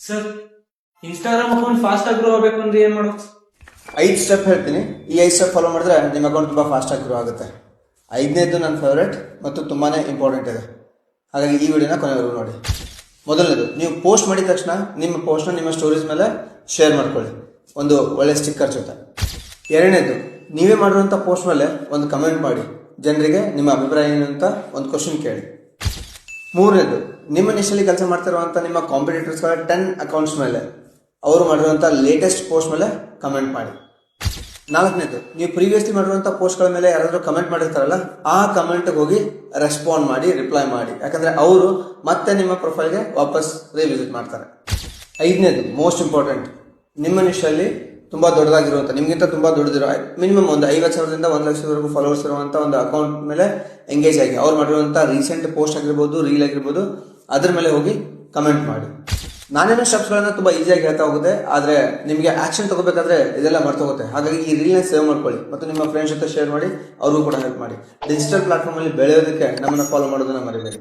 Sir, Instagram account fast ಆಗಿ grow ಆಗಬೇಕು ಅಂದ್ರೆ ಏನ್ ಮಾಡೋದು? 5 ಸ್ಟೆಪ್ ಹೇಳ್ತೀನಿ. ಈ 5 ಸ್ಟೆಪ್ ಫಾಲೋ ಮಾಡಿದ್ರೆ ನಿಮ್ಮ ಅಕೌಂಟ್ ತುಂಬ ಫಾಸ್ಟಾಗಿ ಗ್ರೋ ಆಗುತ್ತೆ. 5ನೇದು ನನ್ನ ಫೇವ್ರೇಟ್ ಮತ್ತು ತುಂಬಾ ಇಂಪಾರ್ಟೆಂಟ್ ಇದೆ. ಹಾಗಾಗಿ ಈ ವಿಡಿಯೋನ ಕೊನೆವರೆಗೂ ನೋಡಿ. ಮೊದಲನೇದು, ನೀವು ಪೋಸ್ಟ್ ಮಾಡಿದ ತಕ್ಷಣ ನಿಮ್ಮ ಪೋಸ್ಟ್ನ ನಿಮ್ಮ ಸ್ಟೋರೀಸ್ ಮೇಲೆ ಶೇರ್ ಮಾಡ್ಕೊಳ್ಳಿ, ಒಂದು ಒಳ್ಳೆ ಸ್ಟಿಕ್ಕರ್ ಜೊತೆ. ಎರಡನೇದು, ನೀವೇ ಮಾಡಿರುವಂಥ ಪೋಸ್ಟ್ ಮೇಲೆ ಒಂದು ಕಮೆಂಟ್ ಮಾಡಿ, ಜನರಿಗೆ ನಿಮ್ಮ ಅಭಿಪ್ರಾಯ ಏನು ಅಂತ ಒಂದು ಕ್ವಶನ್ ಕೇಳಿ. ಮೂರನೇದು, ನಿಮ್ಮ ನಿಶಲ್ಲಿ ಕೆಲಸ ಮಾಡ್ತಿರುವಂಥ ನಿಮ್ಮ ಕಾಂಪಿಟೇಟರ್ಸ್ಗಳ 10 ಅಕೌಂಟ್ಸ್ ಮೇಲೆ ಅವರು ಮಾಡಿರುವಂಥ ಲೇಟೆಸ್ಟ್ ಪೋಸ್ಟ್ ಮೇಲೆ ಕಮೆಂಟ್ ಮಾಡಿ. ನಾಲ್ಕನೇದು, ನೀವು ಪ್ರೀವಿಯಸ್ಲಿ ಮಾಡಿರುವಂಥ ಪೋಸ್ಟ್ಗಳ ಮೇಲೆ ಯಾರಾದರೂ ಕಮೆಂಟ್ ಮಾಡಿರ್ತಾರಲ್ಲ, ಆ ಕಮೆಂಟ್ಗೆ ಹೋಗಿ ರೆಸ್ಪಾಂಡ್ ಮಾಡಿ, ರಿಪ್ಲೈ ಮಾಡಿ. ಯಾಕಂದರೆ ಅವರು ಮತ್ತೆ ನಿಮ್ಮ ಪ್ರೊಫೈಲ್ಗೆ ವಾಪಸ್ ರಿವಿಸಿಟ್ ಮಾಡ್ತಾರೆ. ಐದನೇದು, ಮೋಸ್ಟ್ ಇಂಪಾರ್ಟೆಂಟ್, ನಿಮ್ಮ ನಿಶಲ್ಲಿ ತುಂಬ ದೊಡ್ಡದಾಗಿರುವಂಥ, ನಿಮಗಿಂತ ತುಂಬ ದೊಡ್ಡದಿರೋ ಮಿನಿಮಮ್ ಒಂದು 50,000ದಿಂದ 1,00,000ವರೆಗೂ ಫಾಲೋವರ್ಸ್ ಇರುವಂಥ ಒಂದು ಅಕೌಂಟ್ ಮೇಲೆ ಎಂಗೇಜ್ ಆಗಿ ಅವ್ರು ಮಾಡಿರುವಂಥ ರೀಸೆಂಟ್ ಪೋಸ್ಟ್ ಆಗಿರ್ಬೋದು, ರೀಲ್ ಆಗಿರ್ಬೋದು, ಅದ್ರ ಮೇಲೆ ಹೋಗಿ ಕಮೆಂಟ್ ಮಾಡಿ. ನಾನೇನೋ ಸ್ಟೆಪ್ಸ್ಗಳನ್ನ ತುಂಬ ಈಸಿಯಾಗಿ ಹೇಳ್ತಾ ಹೋಗುತ್ತೆ, ಆದರೆ ನಿಮಗೆ ಆಕ್ಷನ್ ತಗೋಬೇಕಾದ್ರೆ ಇದೆಲ್ಲ ಮರ್ತೋಗುತ್ತೆ. ಹಾಗಾಗಿ ಈ ರೀಲ್ನ ಸೇವ್ ಮಾಡ್ಕೊಳ್ಳಿ ಮತ್ತು ನಿಮ್ಮ ಫ್ರೆಂಡ್ಸ್ ಜೊತೆ ಶೇರ್ ಮಾಡಿ, ಅವ್ರಿಗೂ ಕೂಡ ಹೆಲ್ಪ್ ಮಾಡಿ. ಡಿಜಿಟಲ್ ಪ್ಲಾಟ್ಫಾರ್ಮಲ್ಲಿ ಬೆಳೆಯೋದಕ್ಕೆ ನಮ್ಮನ್ನು ಫಾಲೋ ಮಾಡೋದನ್ನ ಮರಿಬೇಡಿ.